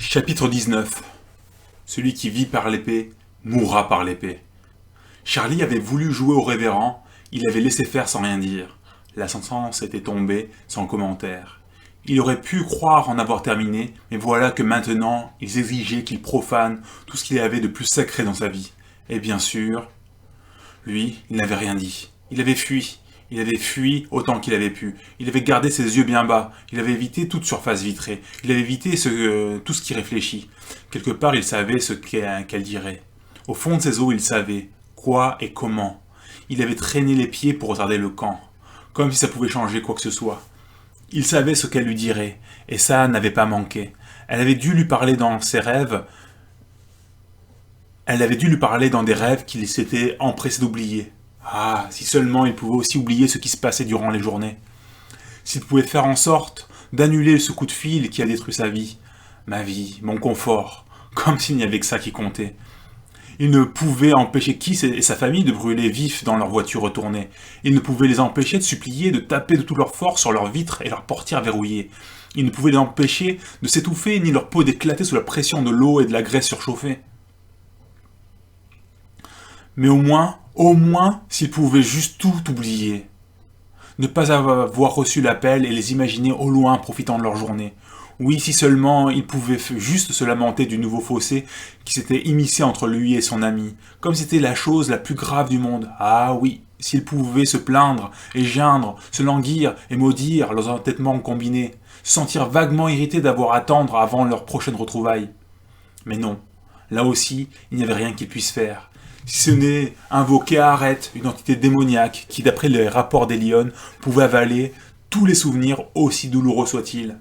Chapitre 19. Celui qui vit par l'épée, mourra par l'épée. Charlie avait voulu jouer au révérend, il avait laissé faire sans rien dire. La sentence était tombée, sans commentaire. Il aurait pu croire en avoir terminé, mais voilà que maintenant, ils exigeaient qu'il profane tout ce qu'il avait de plus sacré dans sa vie. Et bien sûr, lui, il n'avait rien dit. Il avait fui. Il avait fui autant qu'il avait pu. Il avait gardé ses yeux bien bas. Il avait évité toute surface vitrée. Il avait évité tout ce qui réfléchit. Quelque part, il savait ce qu'elle dirait. Au fond de ses os, il savait quoi et comment. Il avait traîné les pieds pour retarder le camp, comme si ça pouvait changer quoi que ce soit. Il savait ce qu'elle lui dirait, et ça n'avait pas manqué. Elle avait dû lui parler dans ses rêves. Elle avait dû lui parler dans des rêves qu'il s'était empressé d'oublier. Ah, si seulement il pouvait aussi oublier ce qui se passait durant les journées. S'il pouvait faire en sorte d'annuler ce coup de fil qui a détruit sa vie, ma vie, mon confort, comme s'il n'y avait que ça qui comptait. Il ne pouvait empêcher Kiss et sa famille de brûler vifs dans leur voiture retournée. Il ne pouvait les empêcher de supplier, de taper de toute leur force sur leurs vitres et leurs portières verrouillées. Il ne pouvait les empêcher de s'étouffer ni leur peau d'éclater sous la pression de l'eau et de la graisse surchauffée. Mais au moins, s'ils pouvaient juste tout oublier. Ne pas avoir reçu l'appel et les imaginer au loin profitant de leur journée. Oui, si seulement ils pouvaient juste se lamenter du nouveau fossé qui s'était immiscé entre lui et son ami, comme c'était la chose la plus grave du monde. Ah oui, s'ils pouvaient se plaindre et geindre, se languir et maudire leurs entêtements combinés, se sentir vaguement irrités d'avoir à attendre avant leur prochaine retrouvaille. Mais non, là aussi, il n'y avait rien qu'ils puissent faire. Si ce n'est invoquer Arrête, une entité démoniaque qui, d'après les rapports d'Elion, pouvait avaler tous les souvenirs, aussi douloureux soient-ils.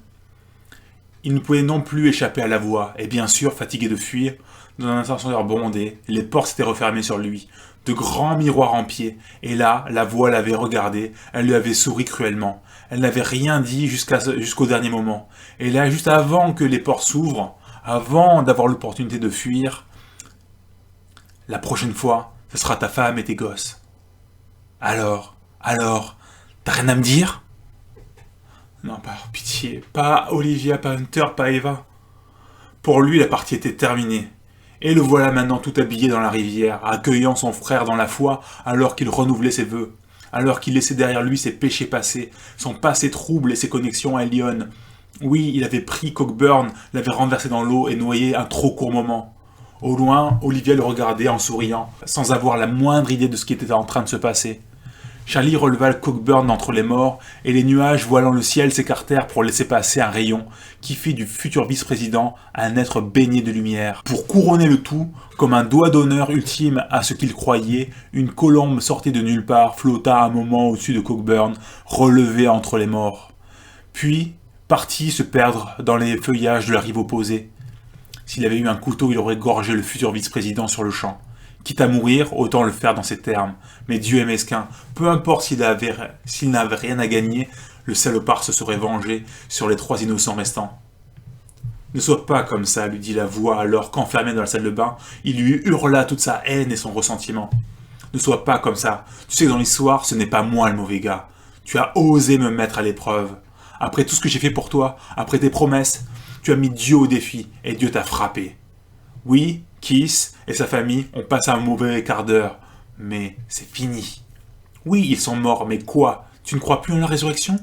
Il ne pouvait non plus échapper à la voix, et bien sûr, fatigué de fuir, dans un ascenseur bondé, les portes s'étaient refermées sur lui, de grands miroirs en pied, et là, la voix l'avait regardé, elle lui avait souri cruellement. Elle n'avait rien dit jusqu'au dernier moment. Et là, juste avant que les portes s'ouvrent, avant d'avoir l'opportunité de fuir, la prochaine fois, ce sera ta femme et tes gosses. Alors, t'as rien à me dire ? Non, par pitié, pas Olivia, pas Hunter, pas Eva. Pour lui, la partie était terminée. Et le voilà maintenant tout habillé dans la rivière, accueillant son frère dans la foi alors qu'il renouvelait ses vœux, alors qu'il laissait derrière lui ses péchés passés, son passé trouble et ses connexions à Elion. Oui, il avait pris Cockburn, l'avait renversé dans l'eau et noyé un trop court moment. Au loin, Olivia le regardait en souriant, sans avoir la moindre idée de ce qui était en train de se passer. Charlie releva le Cockburn d'entre les morts, et les nuages voilant le ciel s'écartèrent pour laisser passer un rayon qui fit du futur vice-président un être baigné de lumière. Pour couronner le tout, comme un doigt d'honneur ultime à ce qu'il croyait, une colombe sortie de nulle part flotta un moment au-dessus de Cockburn, relevée entre les morts. Puis partit se perdre dans les feuillages de la rive opposée. S'il avait eu un couteau, il aurait gorgé le futur vice-président sur le champ. Quitte à mourir, autant le faire dans ces termes. Mais Dieu est mesquin. Peu importe s'il n'avait rien à gagner, le salopard se serait vengé sur les 3 innocents restants. Ne sois pas comme ça, lui dit la voix alors qu'enfermé dans la salle de bain, il lui hurla toute sa haine et son ressentiment. Ne sois pas comme ça. Tu sais que dans l'histoire, ce n'est pas moi le mauvais gars. Tu as osé me mettre à l'épreuve. Après tout ce que j'ai fait pour toi, après tes promesses, tu as mis Dieu au défi, et Dieu t'a frappé. Oui, Kiss et sa famille ont passé un mauvais quart d'heure, mais c'est fini. Oui, ils sont morts, mais quoi ? Tu ne crois plus en la résurrection ?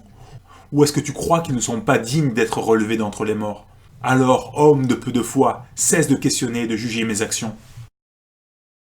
Ou est-ce que tu crois qu'ils ne sont pas dignes d'être relevés d'entre les morts ? Alors, homme de peu de foi, cesse de questionner et de juger mes actions.